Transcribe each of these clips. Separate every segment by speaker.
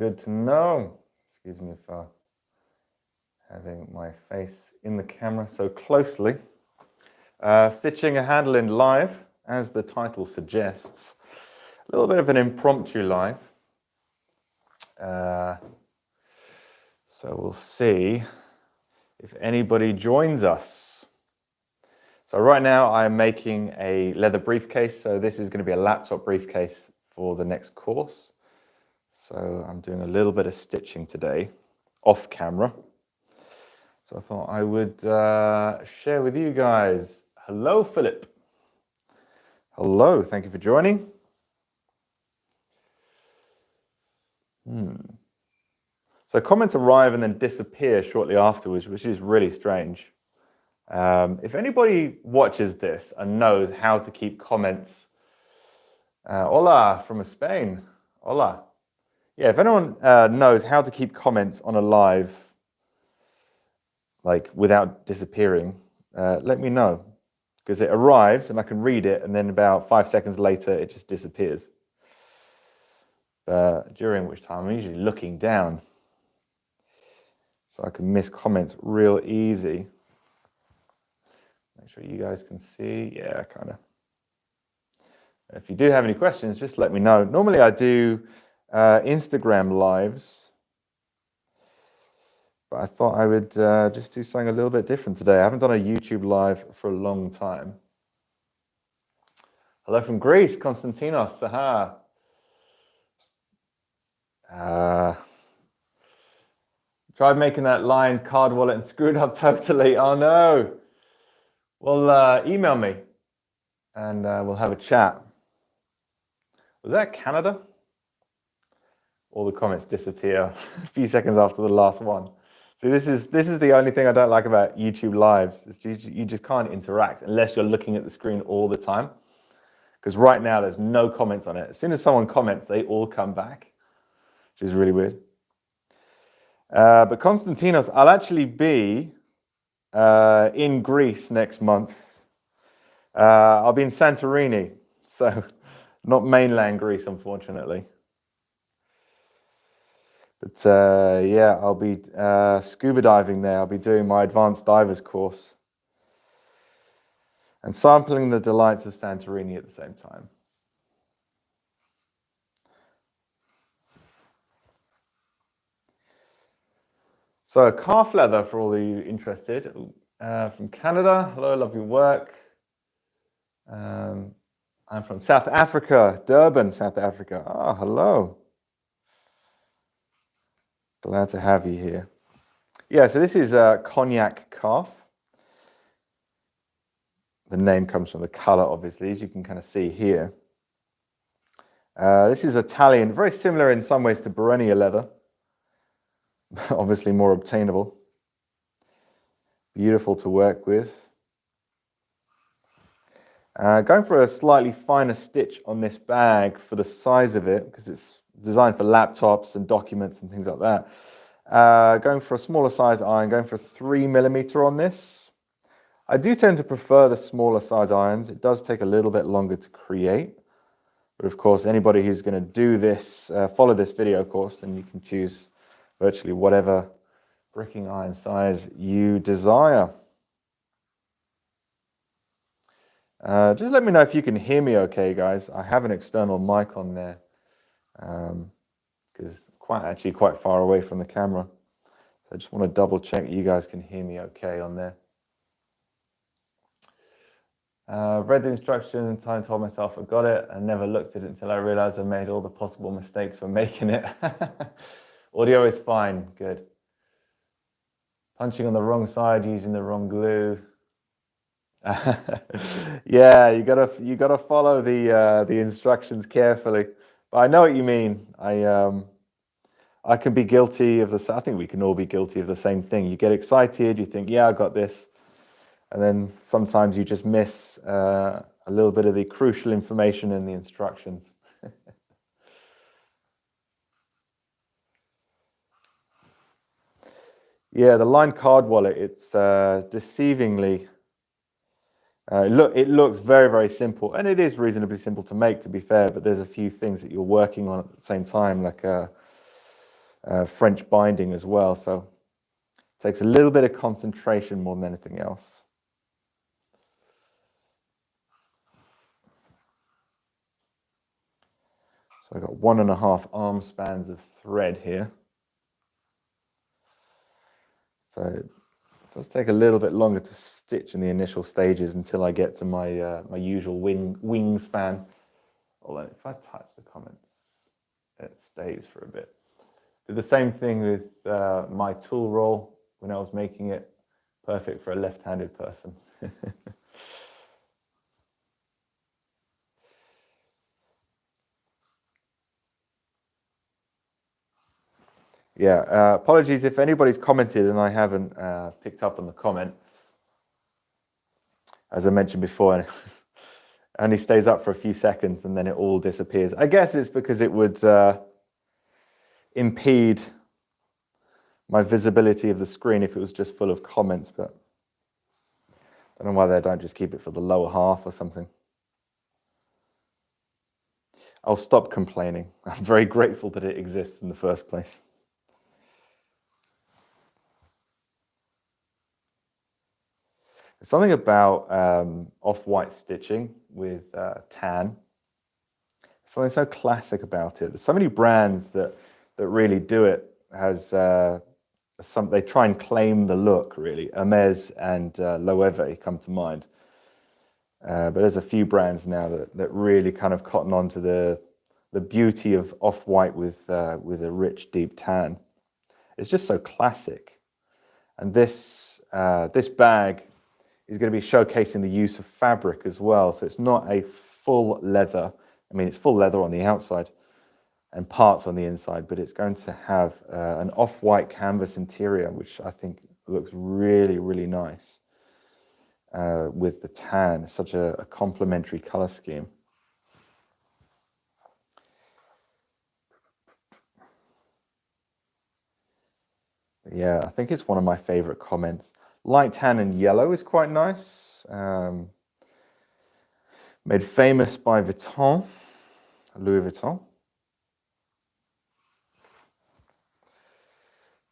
Speaker 1: Good to know. Excuse me for having my face in the camera so closely. Stitching a handle in live, as the title suggests. A little bit of an impromptu live. So we'll see if anybody joins us. So right now I'm making a leather briefcase. So this is going to be a laptop briefcase for the next course. So I'm doing a little bit of stitching today, off camera. So I thought I would share with you guys. Hello, Philip. Hello, thank you for joining. So comments arrive and then disappear shortly afterwards, which is really strange. If anybody watches this and knows how to keep comments, hola from Spain, hola. Yeah, if anyone knows how to keep comments on a live, like without disappearing, let me know, because it arrives and I can read it, and then about 5 seconds later it just disappears. During which time I'm usually looking down, so I can miss comments real easy. Make sure you guys can see. Yeah, kind of. If you do have any questions, just let me know. Normally I do Instagram lives, but I thought I would just do something a little bit different today. I haven't done a YouTube live for a long time. Hello from Greece, Konstantinos. Aha. Tried making that lined card wallet and screwed up totally. Oh no. Well, email me and we'll have a chat. Was that Canada? All the comments disappear a few seconds after the last one. See, this is the only thing I don't like about YouTube lives. Is you just can't interact unless you're looking at the screen all the time. Because right now there's no comments on it. As soon as someone comments, they all come back, which is really weird. But Konstantinos, I'll actually be in Greece next month. I'll be in Santorini, so not mainland Greece, unfortunately. But yeah, I'll be scuba diving there. I'll be doing my advanced divers course and sampling the delights of Santorini at the same time. So calf leather, for all of you interested, from Canada. Hello, love your work. I'm from South Africa, Durban, South Africa. Ah, hello. Glad to have you here. Yeah, so this is cognac calf. The name comes from the color, obviously, as you can kind of see here. This is Italian, very similar in some ways to Barenia leather. Obviously more obtainable. Beautiful to work with. Going for a slightly finer stitch on this bag for the size of it, because it's designed for laptops and documents and things like that. Going for a smaller size iron, going for a 3mm on this. I do tend to prefer the smaller size irons. It does take a little bit longer to create. But of course, anybody who's going to do this, follow this video course, then you can choose virtually whatever bricking iron size you desire. Just let me know if you can hear me okay, guys. I have an external mic on there because actually quite far away from the camera. So I just want to double check you guys can hear me okay on there. Read the instruction and time told myself I got it and never looked at it until I realized I made all the possible mistakes for making it. Audio is fine, good. Punching on the wrong side, using the wrong glue. Yeah, you gotta follow the instructions carefully. But I know what you mean. I can be guilty of this. I think we can all be guilty of the same thing. You get excited, you think, yeah, I got this, and then sometimes you just miss a little bit of the crucial information in the instructions. Yeah, the lined card wallet, it's deceivingly, it looks very, very simple, and it is reasonably simple to make, to be fair, but there's a few things that you're working on at the same time, like French binding as well, so it takes a little bit of concentration more than anything else. So I've got 1.5 arm spans of thread here. So it does take a little bit longer to stitch in the initial stages until I get to my my usual wing span. Although if I touch the comments, it stays for a bit. Did the same thing with my tool roll when I was making it. Perfect for a left-handed person. Yeah, apologies if anybody's commented and I haven't picked up on the comment. As I mentioned before, it only stays up for a few seconds and then it all disappears. I guess it's because it would impede my visibility of the screen if it was just full of comments, but I don't know why they don't just keep it for the lower half or something. I'll stop complaining. I'm very grateful that it exists in the first place. Something about off-white stitching with tan. Something so classic about it. There's so many brands that really do it. They try and claim the look, really. Hermes and Loewe come to mind. But there's a few brands now that really kind of cotton on to the beauty of off-white with a rich, deep tan. It's just so classic. And this bag is going to be showcasing the use of fabric as well. So it's not a full leather. I mean, it's full leather on the outside and parts on the inside, but it's going to have an off-white canvas interior, which I think looks really, really nice with the tan. Such a complementary color scheme. Yeah, I think it's one of my favorite comments. Light tan and yellow is quite nice. Made famous by Vuitton, Louis Vuitton.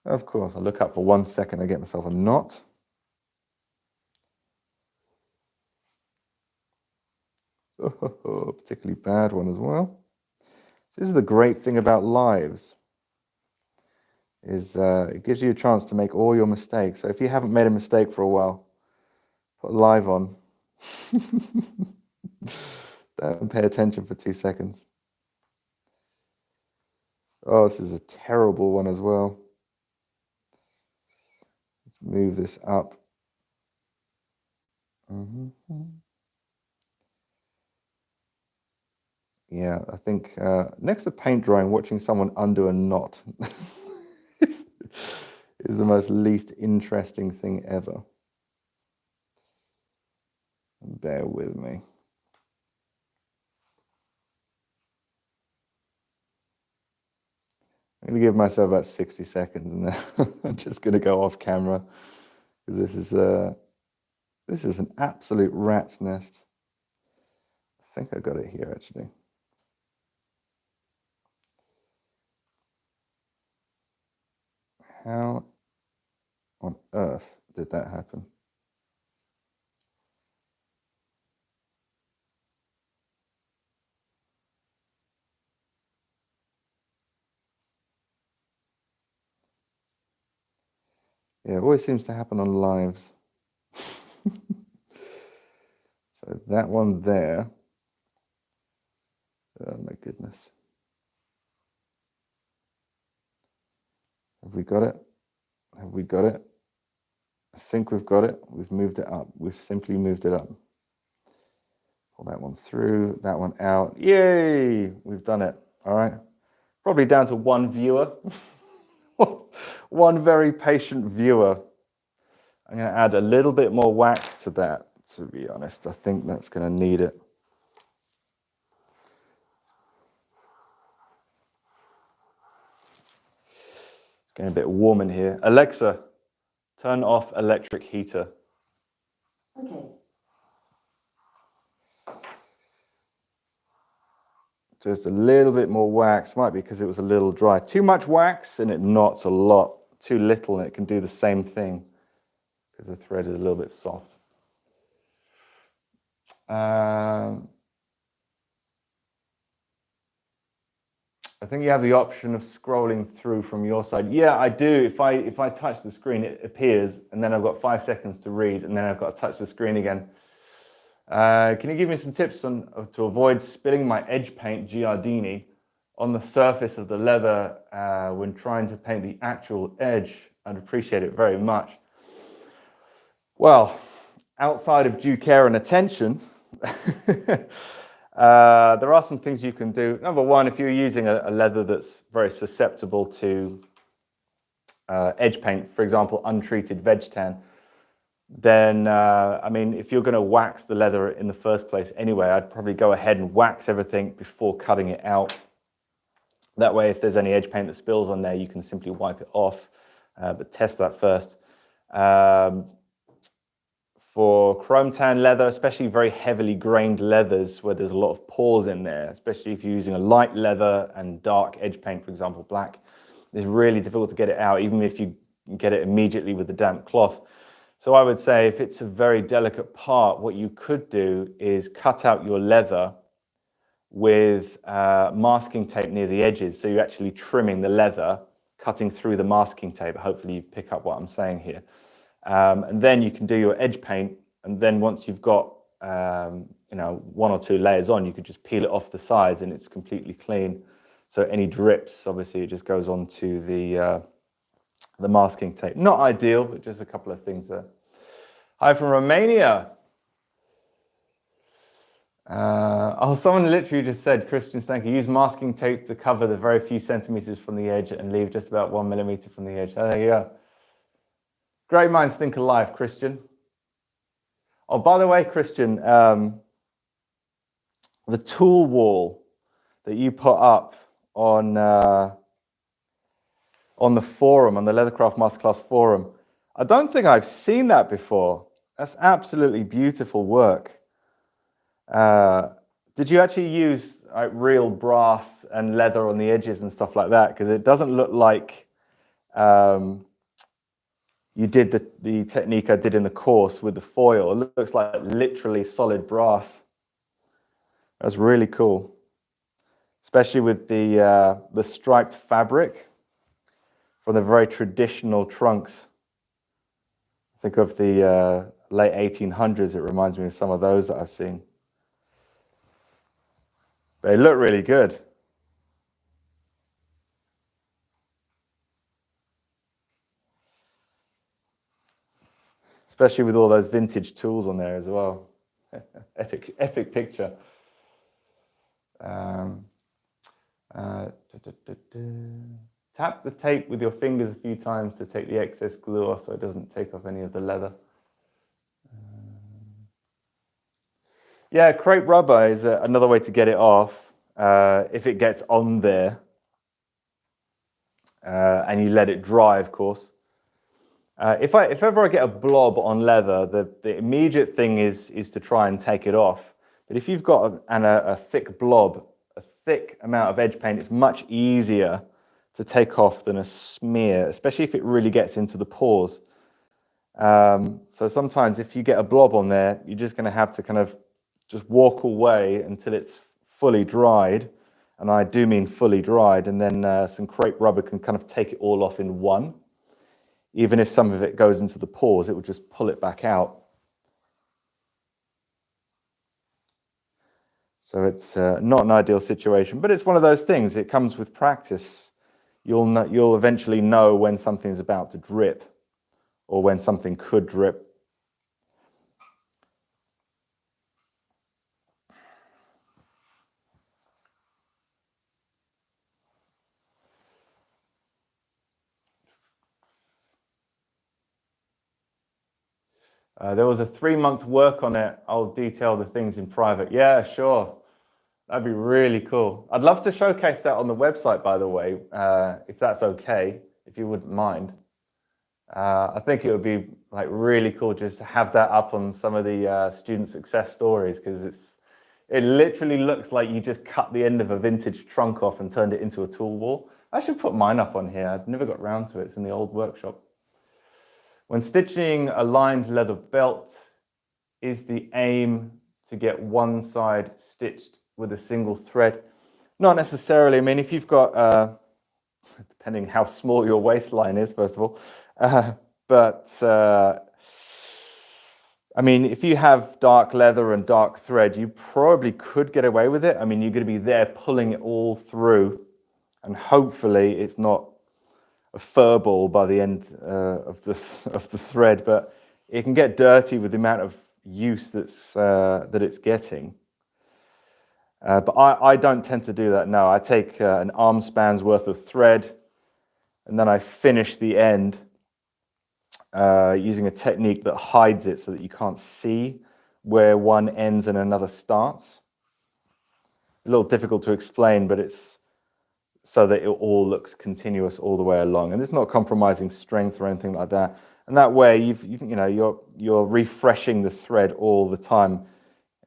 Speaker 1: Of course, I look up for 1 second, I get myself a knot. Oh, particularly bad one as well. So this is the great thing about lives, is it gives you a chance to make all your mistakes. So if you haven't made a mistake for a while, put live on. Don't pay attention for 2 seconds. Oh, this is a terrible one as well. Let's move this up. Yeah, I think next to paint drying, watching someone undo a knot is the most least interesting thing ever. Bear with me. I'm going to give myself about 60 seconds and then I'm just going to go off camera because this is an absolute rat's nest. I think I got it here actually. How on earth did that happen? Yeah, it always seems to happen on lives. So that one there. Oh my goodness. Have we got it? Have we got it? I think we've got it. We've moved it up. We've simply moved it up. Pull that one through, that one out. Yay! We've done it. All right. Probably down to one viewer. One very patient viewer. I'm going to add a little bit more wax to that, to be honest. I think that's going to need it. It's getting a bit warm in here. Alexa, turn off electric heater.
Speaker 2: Okay.
Speaker 1: Just a little bit more wax, might be because it was a little dry. Too much wax and it knots a lot. Too little and it can do the same thing because the thread is a little bit soft. I think you have the option of scrolling through from your side. Yeah, I do. If I touch the screen, it appears, and then I've got 5 seconds to read, and then I've got to touch the screen again. Can you give me some tips to avoid spilling my edge paint Giardini on the surface of the leather when trying to paint the actual edge? I'd appreciate it very much. Well, outside of due care and attention, there are some things you can do. Number one, if you're using a leather that's very susceptible to edge paint, for example, untreated veg tan, then, I mean, if you're going to wax the leather in the first place anyway, I'd probably go ahead and wax everything before cutting it out. That way, if there's any edge paint that spills on there, you can simply wipe it off, but test that first. For chrome tan leather, especially very heavily grained leathers where there's a lot of pores in there, especially if you're using a light leather and dark edge paint, for example, black, it's really difficult to get it out, even if you get it immediately with the damp cloth. So I would say if it's a very delicate part, what you could do is cut out your leather with masking tape near the edges. So you're actually trimming the leather, cutting through the masking tape. Hopefully you pick up what I'm saying here. And then you can do your edge paint. And then once you've got, you know, 1 or 2 layers on, you could just peel it off the sides and it's completely clean. So any drips, obviously it just goes on to the masking tape. Not ideal, but just a couple of things there. Hi from Romania. Oh, someone literally just said, Christian Stanker, use masking tape to cover the very few centimeters from the edge and leave just about 1 millimeter from the edge. Oh, there you go. Great minds think alike, Christian. Oh, by the way, Christian, the tool wall that you put up on the forum, on the Leathercraft Masterclass forum, I don't think I've seen that before. That's absolutely beautiful work. Did you actually use real brass and leather on the edges and stuff like that? Because it doesn't look like you did the technique I did in the course with the foil. It looks like literally solid brass. That's really cool, especially with the striped fabric from the very traditional trunks. Think of the late 1800s. It reminds me of some of those that I've seen. They look really good. Especially with all those vintage tools on there as well. epic picture. Tap the tape with your fingers a few times to take the excess glue off so it doesn't take off any of the leather. Yeah, crepe rubber is another way to get it off if it gets on there and you let it dry, of course. If ever I get a blob on leather, the immediate thing is to try and take it off. But if you've got a thick blob, a thick amount of edge paint, it's much easier to take off than a smear, especially if it really gets into the pores. So sometimes if you get a blob on there, you're just going to have to kind of just walk away until it's fully dried. And I do mean fully dried. And then some crepe rubber can kind of take it all off in one. Even if some of it goes into the pores, it will just pull it back out. So it's not an ideal situation, but it's one of those things. It comes with practice. You'll eventually know when something's about to drip or when something could drip. There was a 3-month work on it. I'll detail the things in private. Yeah, sure. That'd be really cool. I'd love to showcase that on the website, by the way, if that's okay, if you wouldn't mind. I think it would be like really cool just to have that up on some of the student success stories, because It literally looks like you just cut the end of a vintage trunk off and turned it into a tool wall. I should put mine up on here. I've never got around to it. It's in the old workshop. When stitching a lined leather belt, is the aim to get one side stitched with a single thread? Not necessarily. I mean, if you've got, depending how small your waistline is, first of all, I mean, if you have dark leather and dark thread, you probably could get away with it. I mean, you're going to be there pulling it all through, and hopefully it's not a fur ball by the end of the thread, but it can get dirty with the amount of use that it's getting. But I don't tend to do that. No, I take an arm span's worth of thread, and then I finish the end using a technique that hides it so that you can't see where one ends and another starts. A little difficult to explain, but it's so that it all looks continuous all the way along, and it's not compromising strength or anything like that. And that way, you're refreshing the thread all the time.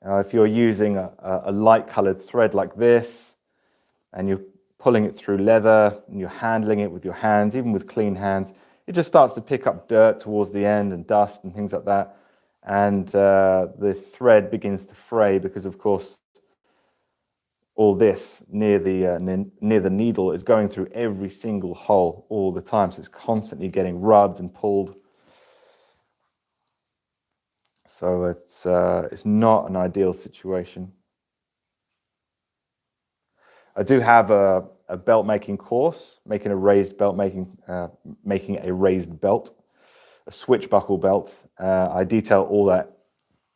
Speaker 1: If you're using a light-colored thread like this, and you're pulling it through leather, and you're handling it with your hands, even with clean hands, it just starts to pick up dirt towards the end and dust and things like that. And the thread begins to fray because, of course, all this near the needle is going through every single hole all the time. So it's constantly getting rubbed and pulled. So it's not an ideal situation. I do have a belt making course, making a raised belt, making a raised belt, a switch buckle belt. I detail all that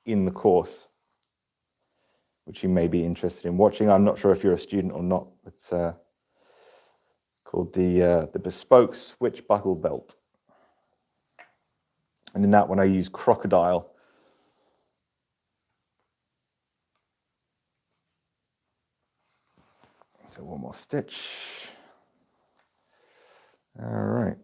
Speaker 1: in the course, which you may be interested in watching. I'm not sure if you're a student or not. It's called the Bespoke Switch Buckle Belt. And in that one, I use crocodile. So one more stitch. All right.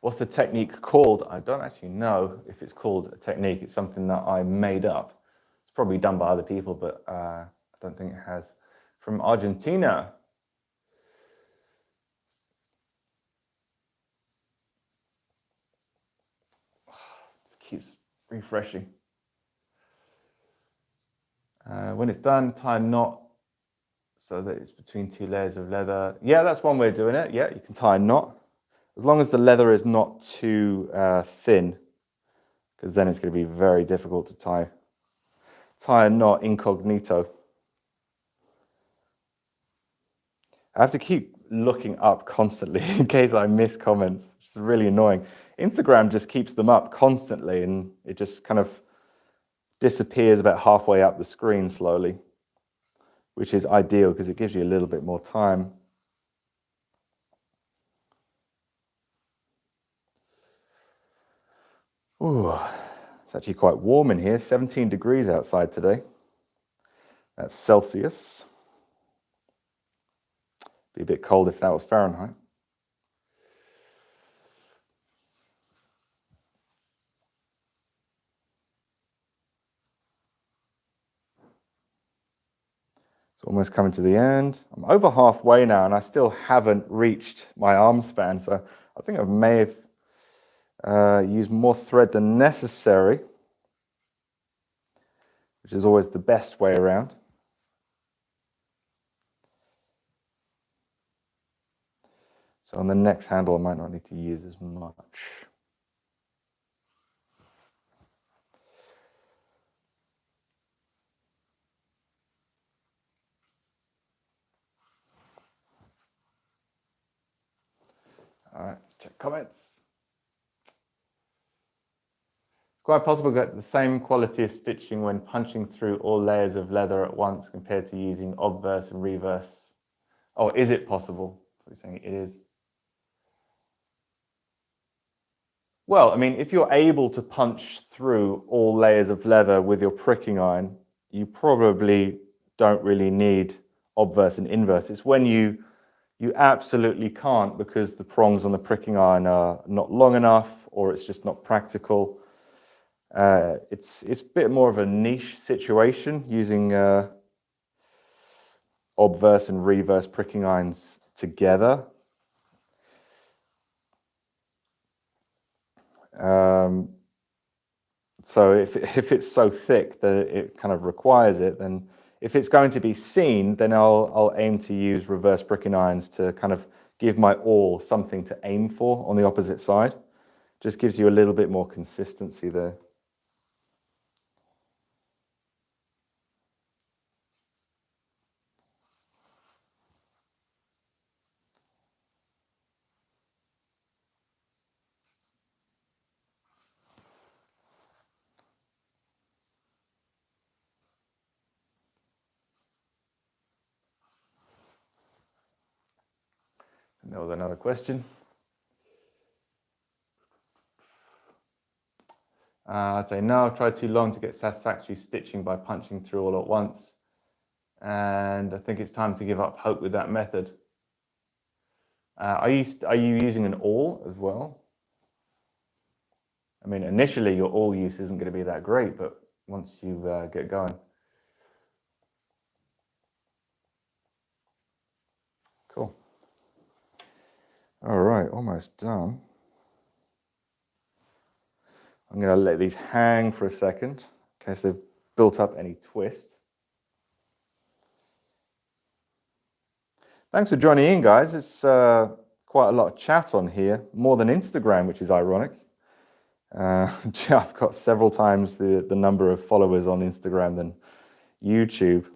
Speaker 1: What's the technique called? I don't actually know if it's called a technique. It's something that I made up. It's probably done by other people, but I don't think it has. From Argentina. This keeps refreshing. When it's done, tie a knot so that it's between two layers of leather. Yeah, that's one way of doing it. Yeah, you can tie a knot. As long as the leather is not too thin, because then it's going to be very difficult to tie a knot incognito. I have to keep looking up constantly in case I miss comments, which is really annoying. Instagram just keeps them up constantly, and it just kind of disappears about halfway up the screen slowly, which is ideal because it gives you a little bit more time. Ooh, it's actually quite warm in here, 17 degrees outside today. That's Celsius. Be a bit cold if that was Fahrenheit. It's almost coming to the end. I'm over halfway now and I still haven't reached my arm span, so I think I may have used more thread than necessary, which is always the best way around. So on the next handle, I might not need to use as much. All right, let's check comments. It's quite possible to get the same quality of stitching when punching through all layers of leather at once compared to using obverse and reverse. Oh, is it possible? You're saying it is. Well, I mean, if you're able to punch through all layers of leather with your pricking iron, you probably don't really need obverse and inverse. It's when you absolutely can't because the prongs on the pricking iron are not long enough or it's just not practical. It's a bit more of a niche situation using obverse and reverse pricking irons together. So if it's so thick that it kind of requires it, then if it's going to be seen, then I'll aim to use reverse pricking irons to kind of give my awl something to aim for on the opposite side. Just gives you a little bit more consistency there. And there was another question. I'd say no, I've tried too long to get satisfactory stitching by punching through all at once. And I think it's time to give up hope with that method. Are you using an awl as well? I mean, initially your awl use isn't going to be that great, but once you get going. Cool. All right, almost done. I'm going to let these hang for a second in case they've built up any twist. Thanks for joining in, guys. It's quite a lot of chat on here, more than Instagram, which is ironic. I've got several times the number of followers on Instagram than YouTube.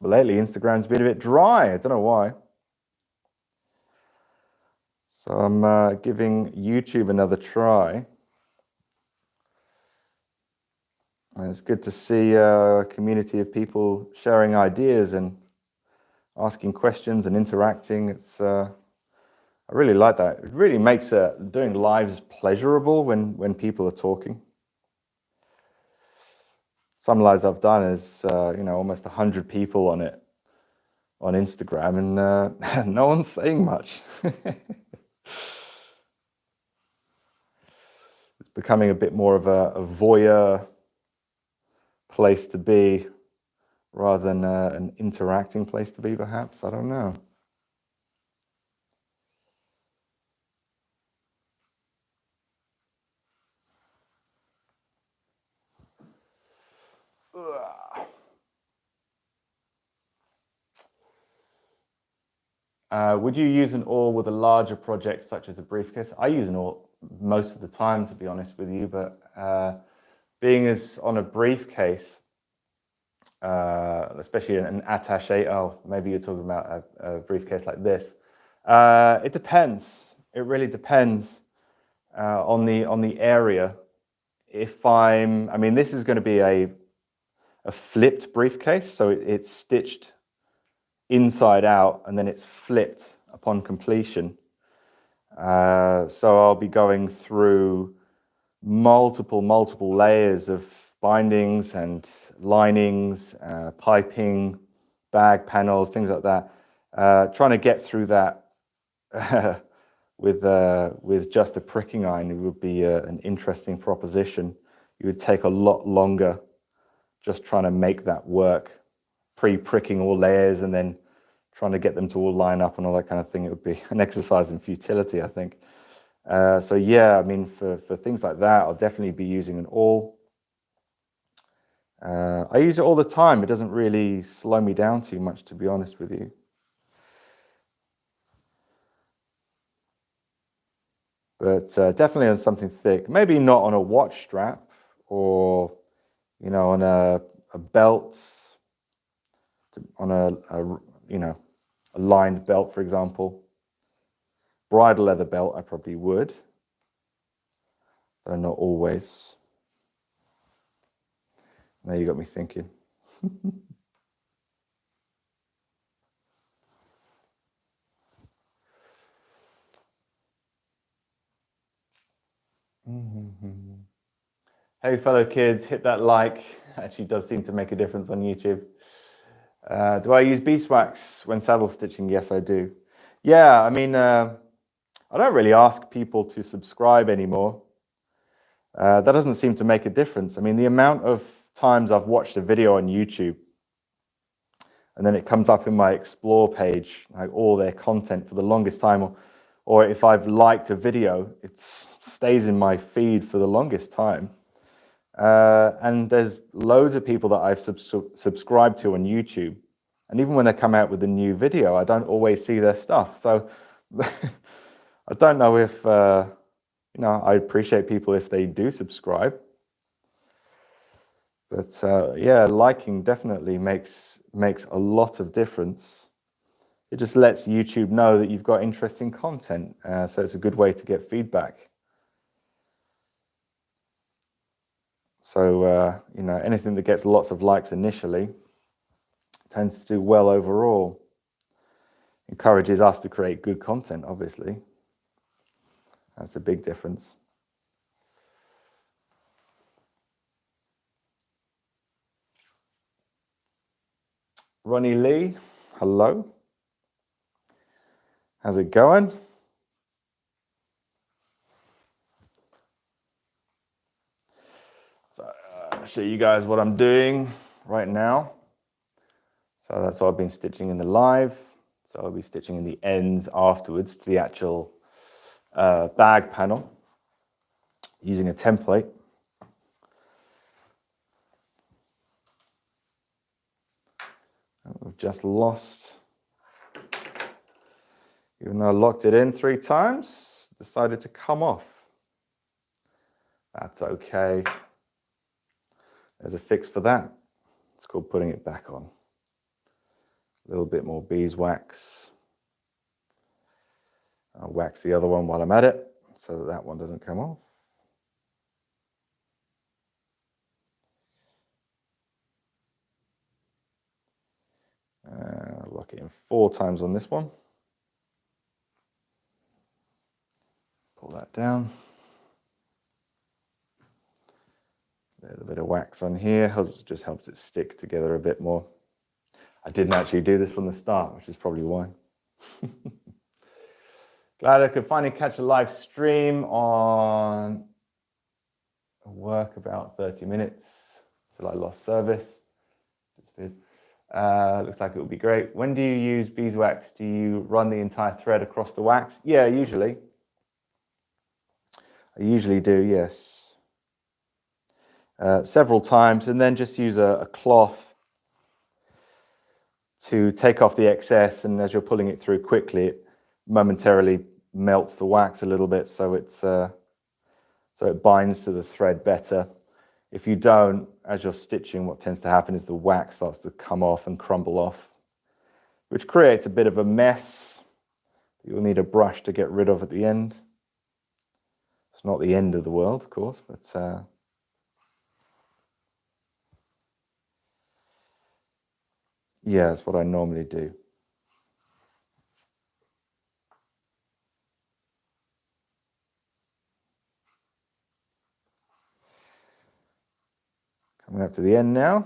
Speaker 1: But lately, Instagram's been a bit dry. I don't know why. So I'm giving YouTube another try. And it's good to see a community of people sharing ideas and asking questions and interacting. It's I really like that. It really makes doing lives pleasurable when people are talking. Some lives I've done is almost 100 people on it on Instagram, and no one's saying much. It's becoming a bit more of a voyeur place to be rather than an interacting place to be, perhaps. I don't know. Would you use an awl with a larger project such as a briefcase? I use an awl most of the time, to be honest with you, but being as on a briefcase, especially an Attache, maybe you're talking about a briefcase like this. It depends. It really depends on the area. I mean, this is going to be a flipped briefcase, so it's stitched inside out and then it's flipped upon completion. So I'll be going through multiple layers of bindings and linings, piping, bag panels, things like that. Trying to get through that with just a pricking iron, it would be an interesting proposition. It would take a lot longer just trying to make that work, pre-pricking all layers and then trying to get them to all line up and all that kind of thing. It would be an exercise in futility, I think. So yeah, I mean, for things like that, I'll definitely be using an awl. I use it all the time. It doesn't really slow me down too much, to be honest with you. But definitely on something thick. Maybe not on a watch strap or, on a belt, on a lined belt, for example. Bridle leather belt, I probably would, though not always. Now you got me thinking. Hey, fellow kids, hit that like. Actually does seem to make a difference on YouTube. Do I use beeswax when saddle stitching? Yes, I do. Yeah, I mean, I don't really ask people to subscribe anymore. that doesn't seem to make a difference. I mean, the amount of times I've watched a video on YouTube and then it comes up in my explore page, like all their content for the longest time, or if I've liked a video, it stays in my feed for the longest time. And there's loads of people that I've subscribed to on YouTube. And even when they come out with a new video, I don't always see their stuff. So I don't know if, I appreciate people if they do subscribe. But yeah, liking definitely makes a lot of difference. It just lets YouTube know that you've got interesting content. So it's a good way to get feedback. So, anything that gets lots of likes initially tends to do well overall. Encourages us to create good content, obviously. That's a big difference. Ronnie Lee, hello. How's it going? So I'll show you guys what I'm doing right now. So that's what I've been stitching in the live. So I'll be stitching in the ends afterwards to the actual bag panel using a template. We've just lost, even though I locked it in 3 times, decided to come off. That's okay. There's a fix for that. It's called putting it back on. A little bit more beeswax. I'll wax the other one while I'm at it so that one doesn't come off. Lock it in 4 times on this one. Pull that down. A little bit of wax on here just helps it stick together a bit more. I didn't actually do this from the start, which is probably why. Glad I could finally catch a live stream on work about 30 minutes till I lost service. Looks like it would be great. When do you use beeswax? Do you run the entire thread across the wax? Yeah, usually. I usually do, yes. Several times, and then just use a cloth to take off the excess, and as you're pulling it through quickly, it momentarily melts the wax a little bit, so it binds to the thread better. If you don't, as you're stitching, what tends to happen is the wax starts to come off and crumble off, which creates a bit of a mess that you'll need a brush to get rid of at the end. It's not the end of the world, of course, but yeah, that's what I normally do. Coming up to the end now.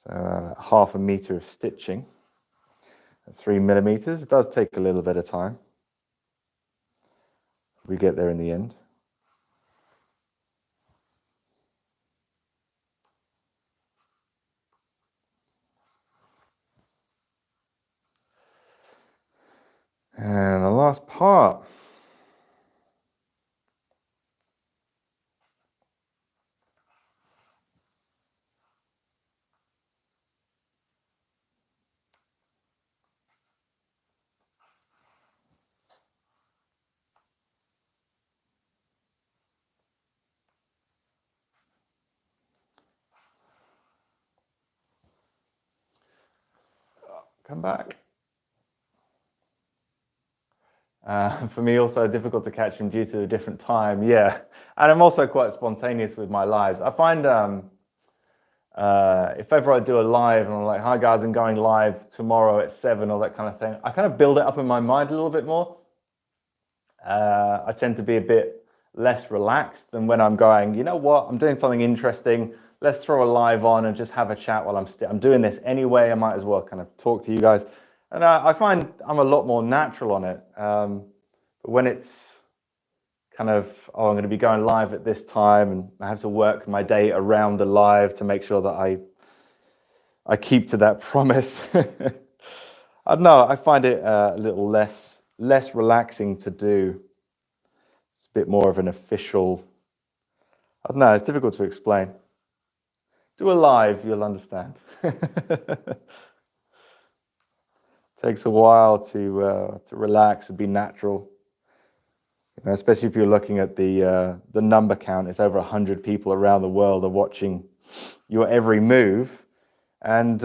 Speaker 1: So 1/2 meter of stitching at 3 millimeters. It does take a little bit of time. We get there in the end. And the last part. Come back. For me, also difficult to catch him due to a different time. Yeah, and I'm also quite spontaneous with my lives. I find if ever I do a live and I'm like, "Hi guys, I'm going live tomorrow at 7," or that kind of thing, I kind of build it up in my mind a little bit more. I tend to be a bit less relaxed than when I'm going, you know what, I'm doing something interesting. Let's throw a live on and just have a chat while I'm doing this anyway. I might as well kind of talk to you guys. And I find I'm a lot more natural on it. But when it's kind of, oh, I'm going to be going live at this time, and I have to work my day around the live to make sure that I keep to that promise. I don't know, I find it a little less relaxing to do. It's a bit more of an official, I don't know, it's difficult to explain. Do a live, you'll understand. Takes a while to relax and be natural. You know, especially if you're looking at the number count. It's over 100 people around the world are watching your every move, and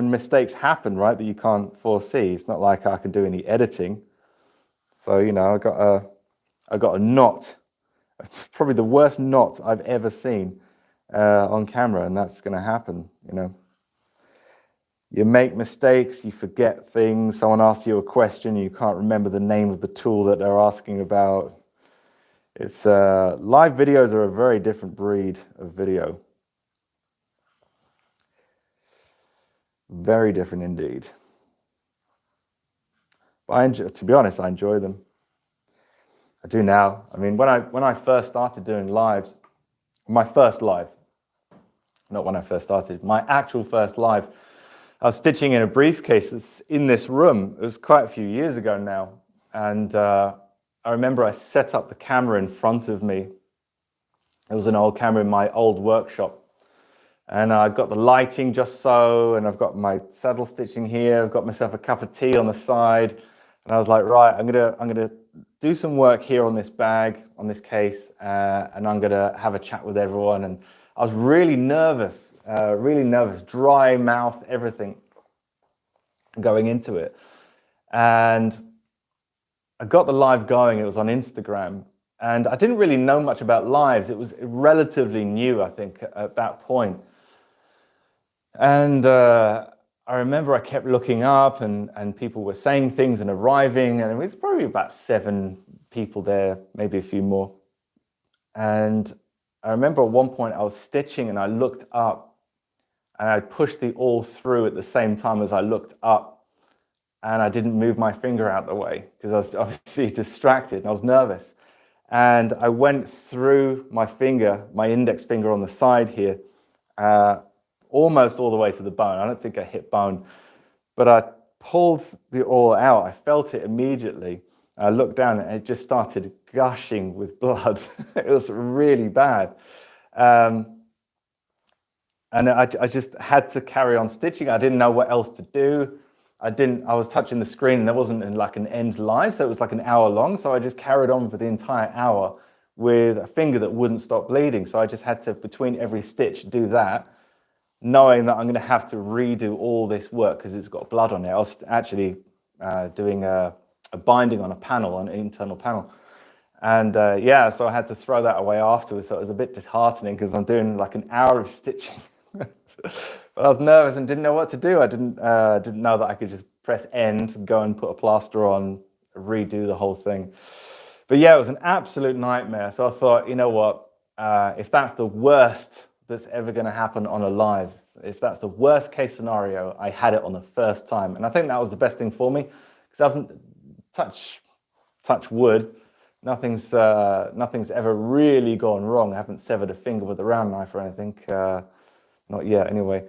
Speaker 1: mistakes happen, right, that you can't foresee. It's not like I can do any editing. So, you know, I got a knot, probably the worst knot I've ever seen on camera, and that's going to happen. You know, you make mistakes, you forget things. Someone asks you a question, you can't remember the name of the tool that they're asking about. It's live videos are a very different breed of video. Very different indeed. But to be honest, I enjoy them. I do now. I mean, when I first started doing lives, my first live, not when I first started, my actual first live, I was stitching in a briefcase that's in this room. It was quite a few years ago now. And I remember I set up the camera in front of me. It was an old camera in my old workshop. And I got the lighting just so, and I've got my saddle stitching here. I've got myself a cup of tea on the side. And I was like, right, I'm gonna do some work here on this bag, on this case, and I'm gonna have a chat with everyone. And I was really nervous, dry mouth, everything going into it. And I got the live going. It was on Instagram, and I didn't really know much about lives. It was relatively new, I think, at that point. And I remember I kept looking up, and people were saying things and arriving, and it was probably about 7 people there, maybe a few more. And I remember at one point I was stitching and I looked up, and I pushed the awl through at the same time as I looked up, and I didn't move my finger out the way because I was obviously distracted and I was nervous. And I went through my finger, my index finger on the side here, almost all the way to the bone. I don't think I hit bone, but I pulled the awl out. I felt it immediately. I looked down and it just started gushing with blood. It was really bad. And I just had to carry on stitching. I didn't know what else to do. I was touching the screen and there wasn't like an end live, so it was like an hour long. So I just carried on for the entire hour with a finger that wouldn't stop bleeding. So I just had to, between every stitch, do that, knowing that I'm going to have to redo all this work because it's got blood on it. I was actually doing a binding on a panel, an internal panel. And yeah, so I had to throw that away afterwards. So it was a bit disheartening because I'm doing like an hour of stitching. But I was nervous and didn't know what to do. I didn't know that I could just press end, go and put a plaster on, redo the whole thing. But yeah, it was an absolute nightmare. So I thought, you know what, if that's the worst that's ever going to happen on a live, if that's the worst case scenario, I had it on the first time. And I think that was the best thing for me, because I haven't touch wood, nothing's ever really gone wrong. I haven't severed a finger with a round knife or anything, not yet anyway.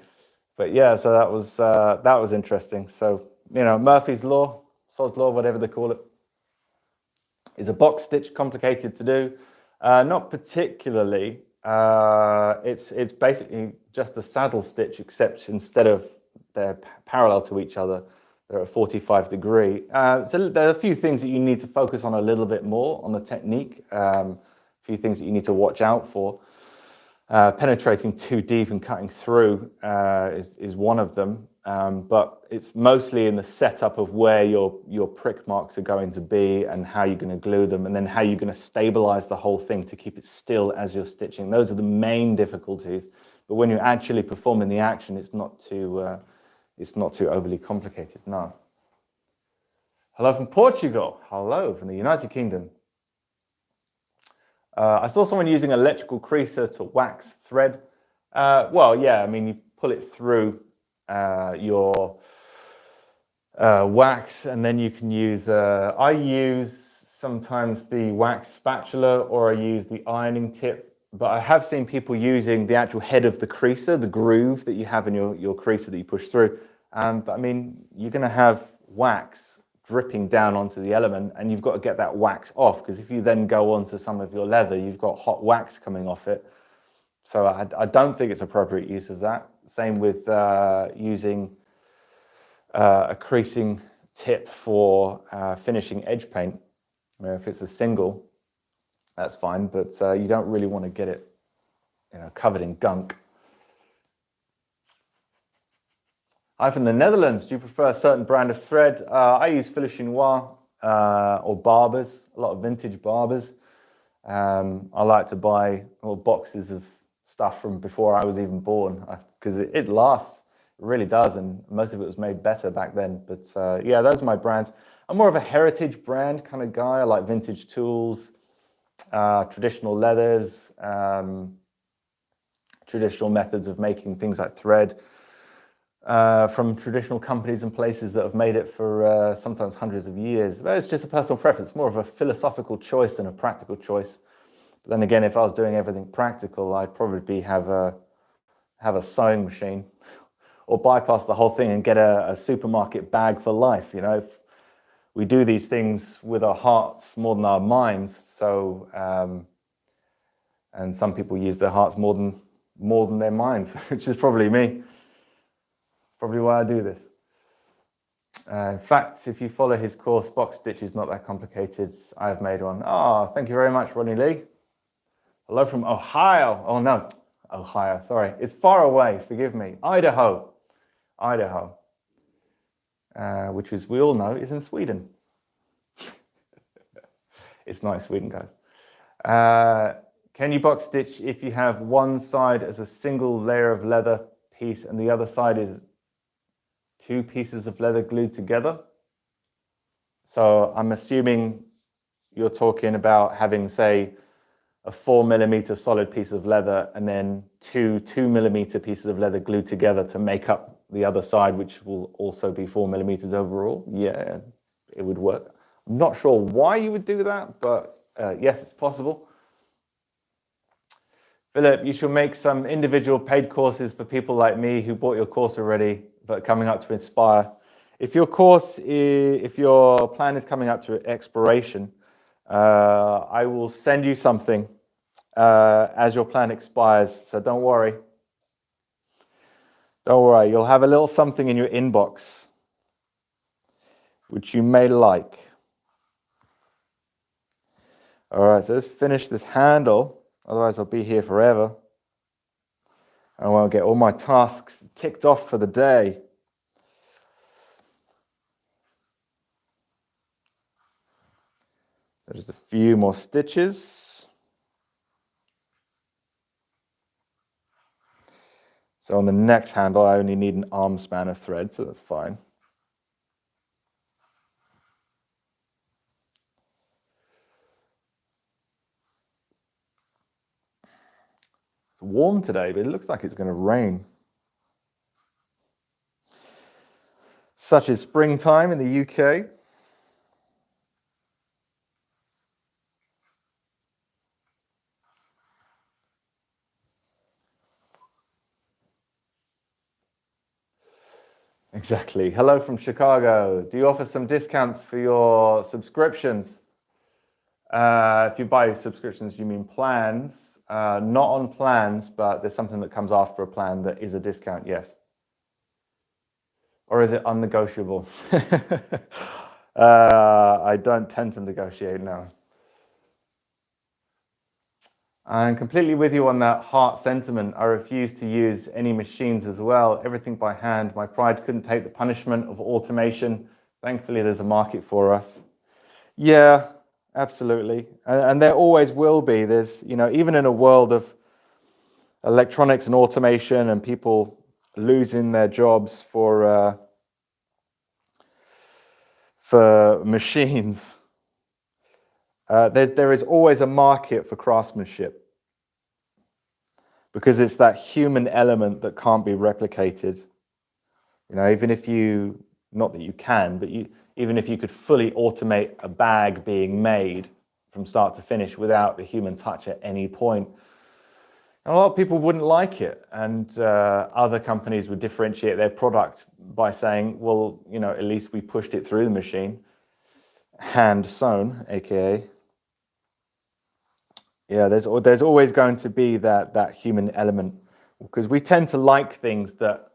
Speaker 1: But yeah, so that was interesting. So, you know, Murphy's Law, Sod's Law, whatever they call it. Is a box stitch complicated to do? Not particularly. It's basically just a saddle stitch, except instead of they're parallel to each other, they're at 45 degree. So there are a few things that you need to focus on a little bit more on the technique. A few things that you need to watch out for. Penetrating too deep and cutting through is one of them, but it's mostly in the setup of where your prick marks are going to be and how you're going to glue them, and then how you're going to stabilize the whole thing to keep it still as you're stitching. Those are the main difficulties, but when you're actually performing the action, it's not too overly complicated. No. Hello from Portugal. Hello from the United Kingdom. I saw someone using an electrical creaser to wax thread. Well, yeah, I mean, you pull it through your wax, and then you can use, I use sometimes the wax spatula, or I use the ironing tip. But I have seen people using the actual head of the creaser, the groove that you have in your creaser that you push through. But I mean, you're going to have wax dripping down onto the element, and you've got to get that wax off, because if you then go onto some of your leather, you've got hot wax coming off it. So I don't think it's appropriate use of that. Same with using a creasing tip for finishing edge paint. If it's a single, that's fine, but you don't really want to get it, covered in gunk. Hi from the Netherlands. Do you prefer a certain brand of thread? I use Fil Chinois or Barbers, a lot of vintage Barbers. I like to buy little boxes of stuff from before I was even born, because it lasts. It really does, and most of it was made better back then. But yeah, those are my brands. I'm more of a heritage brand kind of guy. I like vintage tools, traditional leathers, traditional methods of making things like thread, from traditional companies and places that have made it for sometimes hundreds of years. But it's just a personal preference, more of a philosophical choice than a practical choice. But then again, if I was doing everything practical, I'd probably have a sewing machine, or bypass the whole thing and get a supermarket bag for life. If we do these things with our hearts more than our minds. So, and some people use their hearts more than their minds, which is probably me. Probably why I do this. In fact, if you follow his course, box stitch is not that complicated. I have made one. Oh, thank you very much, Ronnie Lee. Hello from Ohio. Oh no, Ohio, sorry. It's far away, forgive me. Idaho, which, as we all know, is in Sweden. It's not in Sweden, guys. Can you box stitch if you have one side as a single layer of leather piece and the other side is two pieces of leather glued together? So I'm assuming you're talking about having, say, a 4mm solid piece of leather and then two 2mm pieces of leather glued together to make up the other side, which will also be 4mm overall. Yeah, it would work. I'm not sure why you would do that, but yes, it's possible. Philip, you should make some individual paid courses for people like me who bought your course already, but coming up to expire. If your plan is coming up to expiration, I will send you something as your plan expires, so don't worry. Don't worry, you'll have a little something in your inbox which you may like. All right, so let's finish this handle, otherwise I'll be here forever. I want to get all my tasks ticked off for the day. So just a few more stitches. So on the next handle, I only need an arm span of thread, so that's fine. It's warm today, but it looks like it's going to rain. Such is springtime in the UK. Exactly. Hello from Chicago. Do you offer some discounts for your subscriptions? If you buy subscriptions, you mean plans? Not on plans, but there's something that comes after a plan that is a discount, yes. Or is it unnegotiable? I don't tend to negotiate now. I'm completely with you on that heart sentiment. I refuse to use any machines as well. Everything by hand. My pride couldn't take the punishment of automation. Thankfully, there's a market for us. Yeah, absolutely. And there always will be. There's, even in a world of electronics and automation and people losing their jobs for machines, there is always a market for craftsmanship, because it's that human element that can't be replicated. Even if you not that you can, but even if you could fully automate a bag being made from start to finish without the human touch at any point, a lot of people wouldn't like it, and other companies would differentiate their product by saying, well, you know, at least we pushed it through the machine, hand sewn, aka. Yeah, there's always going to be that human element, because we tend to like things that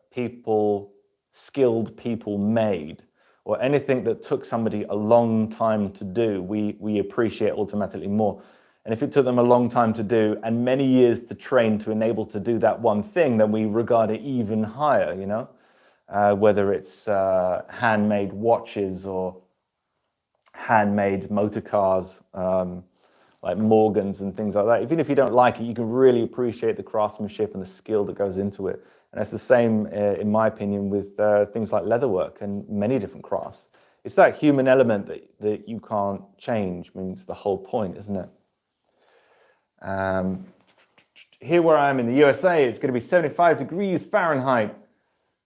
Speaker 1: skilled people made, or anything that took somebody a long time to do, we appreciate automatically more. And if it took them a long time to do and many years to train to enable to do that one thing, then we regard it even higher, you know, whether it's handmade watches or handmade motor cars, like Morgans and things like that. Even if you don't like it, you can really appreciate the craftsmanship and the skill that goes into it. And it's the same, in my opinion, with things like leatherwork and many different crafts. It's that human element that you can't change. I mean, it's the whole point, isn't it? Here where I am in the USA, it's going to be 75 degrees Fahrenheit.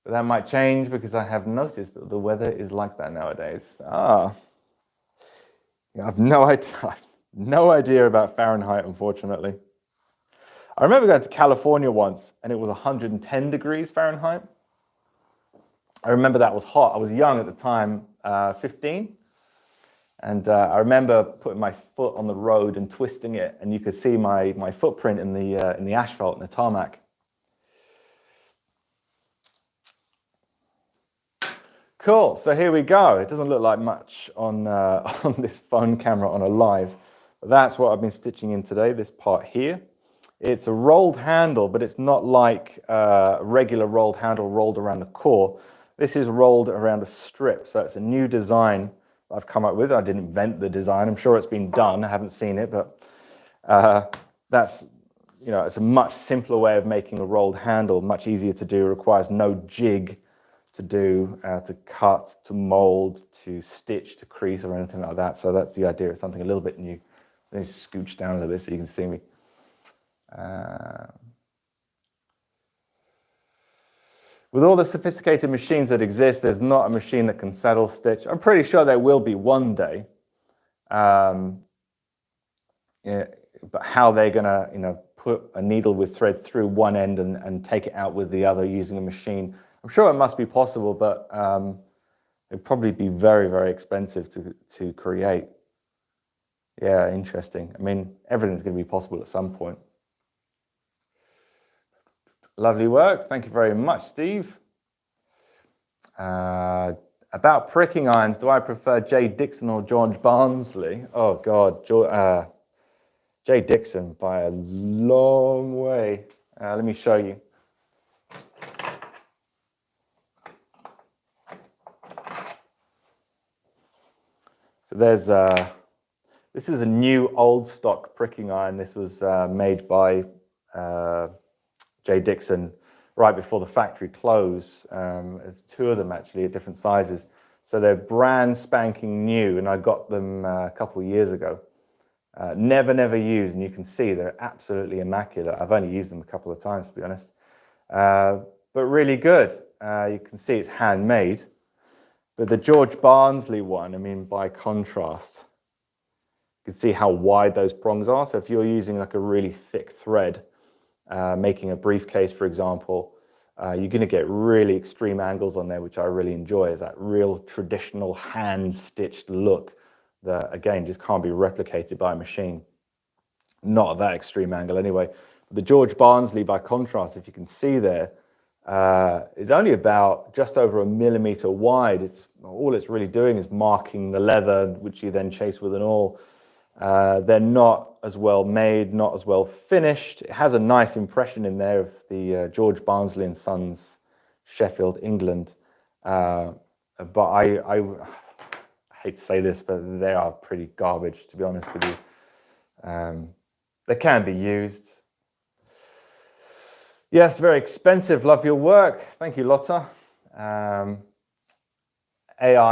Speaker 1: But that might change because I have noticed that the weather is like that nowadays. Yeah, I have no idea about Fahrenheit, unfortunately. I remember going to California once and it was 110 degrees Fahrenheit. I remember that was hot. I was young at the time, 15. And I remember putting my foot on the road and twisting it, and you could see my footprint in the asphalt, in the tarmac. Cool, so here we go. It doesn't look like much on this phone camera on a live, but that's what I've been stitching in today, this part here. It's a rolled handle, but it's not like a regular rolled handle rolled around the core. This is rolled around a strip, so it's a new design I've come up with. I didn't invent the design. I'm sure it's been done. I haven't seen it, but that's, you know, it's a much simpler way of making a rolled handle, much easier to do, requires no jig to do, to cut, to mold, to stitch, to crease, or anything like that. So that's the idea of something a little bit new. Let me scooch down a little bit so you can see me. With all the sophisticated machines that exist, there's not a machine that can saddle stitch. I'm pretty sure there will be one day. Yeah, but how they're gonna, you know, put a needle with thread through one end and take it out with the other using a machine, I'm sure it must be possible, but it'd probably be very, very expensive to create. Yeah, interesting. I mean, everything's going to be possible at some point. Lovely work. Thank you very much, Steve. About pricking irons, do I prefer Jay Dixon or George Barnsley? Oh, God. Jay Dixon by a long way. Let me show you. So there's this is a new old stock pricking iron. This was made by Jay Dixon right before the factory close. There's two of them actually at different sizes. So they're brand spanking new, and I got them a couple of years ago. Never used, and you can see they're absolutely immaculate. I've only used them a couple of times, to be honest. But really good. You can see it's handmade. But the George Barnsley one, I mean, by contrast, you can see how wide those prongs are. So if you're using like a really thick thread, making a briefcase, for example, you're going to get really extreme angles on there, which I really enjoy. That real traditional hand-stitched look that, again, just can't be replicated by a machine. Not at that extreme angle anyway. The George Barnsley, by contrast, if you can see there, is only about just over 1 millimeter wide. All it's really doing is marking the leather, which you then chase with an awl. They're not as well made, not as well finished. It has a nice impression in there of the George Barnsley and Sons, Sheffield, England. But I hate to say this, but they are pretty garbage, to be honest with you. They can be used. Yes, very expensive. Love your work. Thank you, Lotta. AI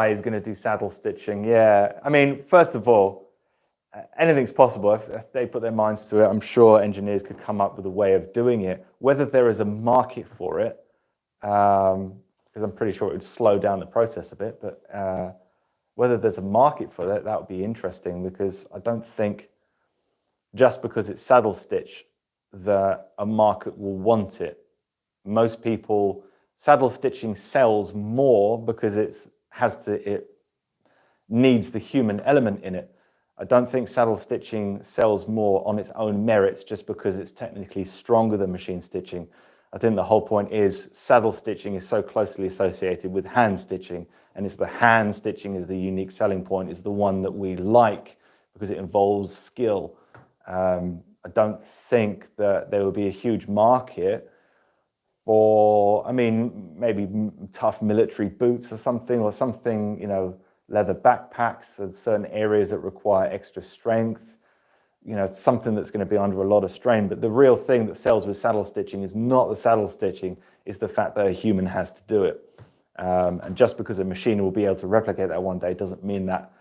Speaker 1: is going to do saddle stitching. Yeah, I mean, first of all, anything's possible. If they put their minds to it, I'm sure engineers could come up with a way of doing it. Whether there is a market for it, because I'm pretty sure it would slow down the process a bit. But whether there's a market for it, that would be interesting, because I don't think just because it's saddle stitch that a market will want it. Most people, saddle stitching sells more because it needs the human element in it. I don't think saddle stitching sells more on its own merits just because it's technically stronger than machine stitching. I think the whole point is saddle stitching is so closely associated with hand stitching, and it's the hand stitching is the unique selling point, is the one that we like because it involves skill. I don't think that there will be a huge market for, I mean, maybe tough military boots or something, you know, leather backpacks and certain areas that require extra strength, you know, something that's going to be under a lot of strain. But the real thing that sells with saddle stitching is not the saddle stitching, is the fact that a human has to do it. And just because a machine will be able to replicate that one day doesn't mean that,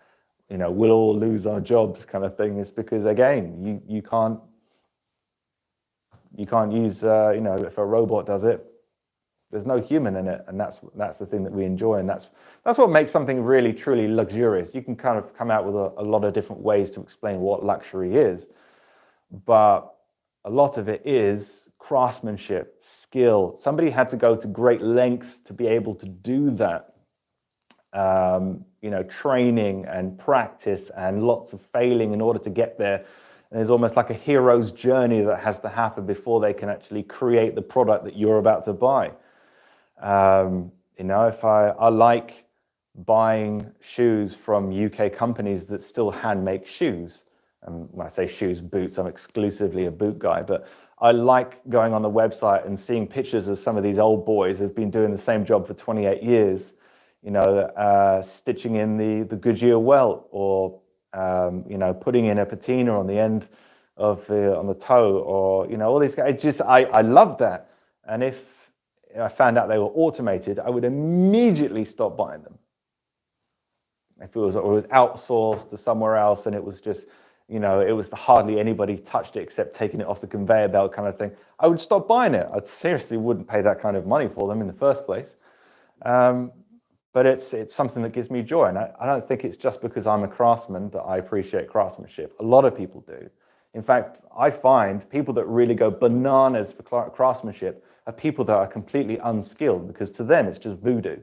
Speaker 1: you know, we'll all lose our jobs kind of thing. It's because, again, you can't use, you know, if a robot does it, there's no human in it, and that's the thing that we enjoy, and that's what makes something really truly luxurious. You can kind of come out with a lot of different ways to explain what luxury is, but a lot of it is craftsmanship, skill. Somebody had to go to great lengths to be able to do that. You know, training and practice and lots of failing in order to get there. And there's almost like a hero's journey that has to happen before they can actually create the product that you're about to buy. You know, if I like buying shoes from UK companies that still hand make shoes. And when I say shoes, boots, I'm exclusively a boot guy, but I like going on the website and seeing pictures of some of these old boys who've been doing the same job for 28 years, you know, stitching in the Goodyear welt, or, you know, putting in a patina on the end of on the toe, or, you know, all these guys. I love that. And if I found out they were automated, I would immediately stop buying them. If it was outsourced to somewhere else and it was just, you know, it was hardly anybody touched it except taking it off the conveyor belt kind of thing, I would stop buying it. I seriously wouldn't pay that kind of money for them in the first place. But it's something that gives me joy. And I don't think it's just because I'm a craftsman that I appreciate craftsmanship. A lot of people do. In fact, I find people that really go bananas for craftsmanship are people that are completely unskilled, because to them it's just voodoo.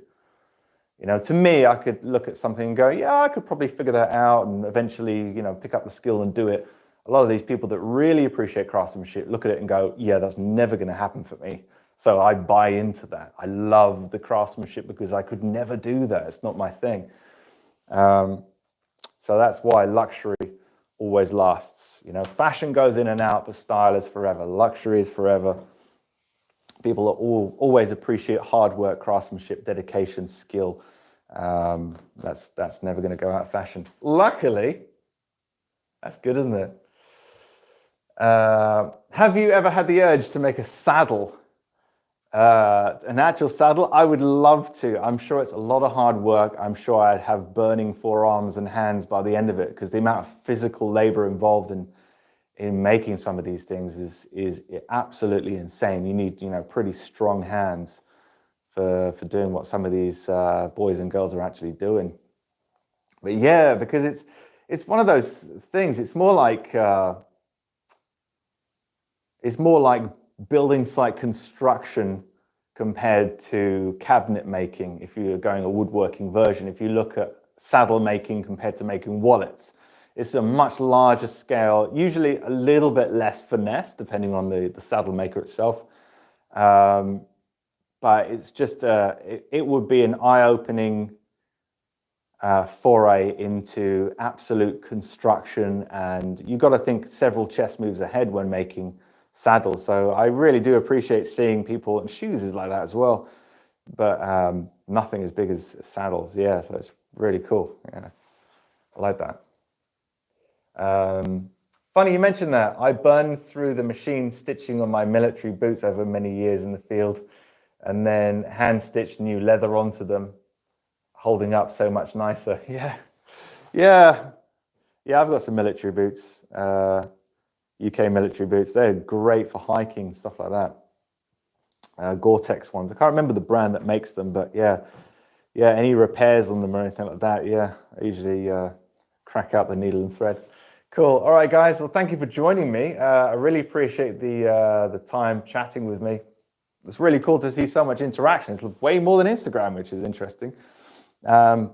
Speaker 1: You know, to me, I could look at something and go, yeah, I could probably figure that out and eventually, you know, pick up the skill and do it. A lot of these people that really appreciate craftsmanship look at it and go, yeah, that's never going to happen for me. So I buy into that. I love the craftsmanship because I could never do that. It's not my thing. So that's why luxury always lasts. You know, fashion goes in and out, but style is forever. Luxury is forever. People always appreciate hard work, craftsmanship, dedication, skill. That's never going to go out of fashion. Luckily, that's good, isn't it? Have you ever had the urge to make a saddle? An actual saddle? I would love to. I'm sure it's a lot of hard work. I'm sure I'd have burning forearms and hands by the end of it, because the amount of physical labor involved in making some of these things is absolutely insane. You need, you know, pretty strong hands for doing what some of these boys and girls are actually doing. But yeah, because it's one of those things. It's more like building site construction compared to cabinet making. If you're going a woodworking version, if you look at saddle making compared to making wallets, it's a much larger scale, usually a little bit less finesse, depending on the saddle maker itself. But it's just, it would be an eye-opening foray into absolute construction, and you've got to think several chess moves ahead when making saddles. So I really do appreciate seeing people, and shoes is like that as well, but nothing as big as saddles. Yeah, so it's really cool. Yeah, I like that. Funny you mentioned that. I burned through the machine stitching on my military boots over many years in the field, and then hand stitched new leather onto them, holding up so much nicer. Yeah, I've got some military boots, UK military boots. They're great for hiking, stuff like that. Gore-Tex ones. I can't remember the brand that makes them, but yeah, any repairs on them or anything like that, yeah, I usually crack out the needle and thread. Cool. All right, guys. Well, thank you for joining me. I really appreciate the time chatting with me. It's really cool to see so much interaction. It's way more than Instagram, which is interesting. Yeah,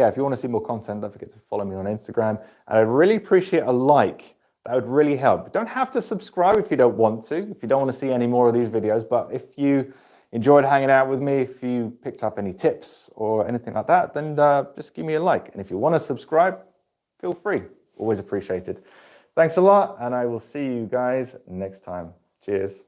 Speaker 1: if you want to see more content, don't forget to follow me on Instagram. And I'd really appreciate a like. That would really help. You don't have to subscribe if you don't want to, if you don't want to see any more of these videos. But if you enjoyed hanging out with me, if you picked up any tips or anything like that, then just give me a like. And if you want to subscribe, feel free. Always appreciated. Thanks a lot, and I will see you guys next time. Cheers.